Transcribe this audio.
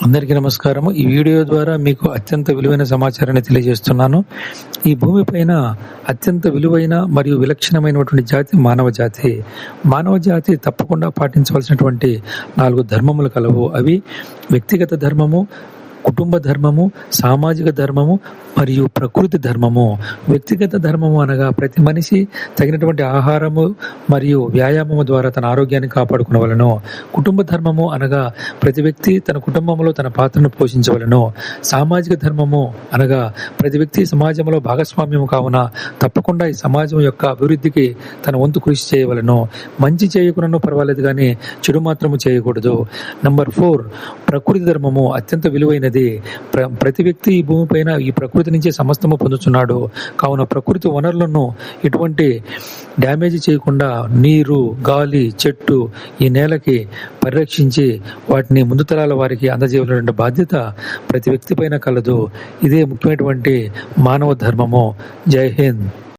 అందరికీ నమస్కారము. ఈ వీడియో ద్వారా మీకు అత్యంత విలువైన సమాచారాన్ని తెలియజేస్తున్నాను. ఈ భూమిపైన అత్యంత విలువైన మరియు విలక్షణమైనటువంటి జాతి మానవ జాతి. మానవ జాతి తప్పకుండా పాటించవలసినటువంటి 4 ధర్మములు కలవు. అవి వ్యక్తిగత ధర్మము, కుటుంబ ధర్మము, సామాజిక ధర్మము మరియు ప్రకృతి ధర్మము. వ్యక్తిగత ధర్మము అనగా ప్రతి మనిషి తగినటువంటి ఆహారము మరియు వ్యాయామము ద్వారా తన ఆరోగ్యాన్ని కాపాడుకునవలను. కుటుంబ ధర్మము అనగా ప్రతి వ్యక్తి తన కుటుంబంలో తన పాత్రను పోషించవలను. సామాజిక ధర్మము అనగా ప్రతి వ్యక్తి సమాజంలో భాగస్వామ్యం కావున తప్పకుండా ఈ సమాజం యొక్క అభివృద్ధికి తన వంతు కృషి చేయవలను. మంచి చేయకునను పర్వాలేదు కానీ చెడు మాత్రము చేయకూడదు. నంబర్ 4, ప్రకృతి ధర్మము అత్యంత విలువైనది. ప్రతి వ్యక్తి ఈ భూమిపైన ఈ ప్రకృతి నుంచి సమస్తము పొందుతున్నాడు. కావున ప్రకృతి వనరులను ఎటువంటి డ్యామేజ్ చేయకుండా నీరు, గాలి, చెట్టు, ఈ నేలకి పరిరక్షించి వాటిని ముందు తరాల వారికి అందజేయవలసిన బాధ్యత ప్రతి వ్యక్తి పైన కలదు. ఇదే ముఖ్యమైనటువంటి మానవ ధర్మము. జై హింద్.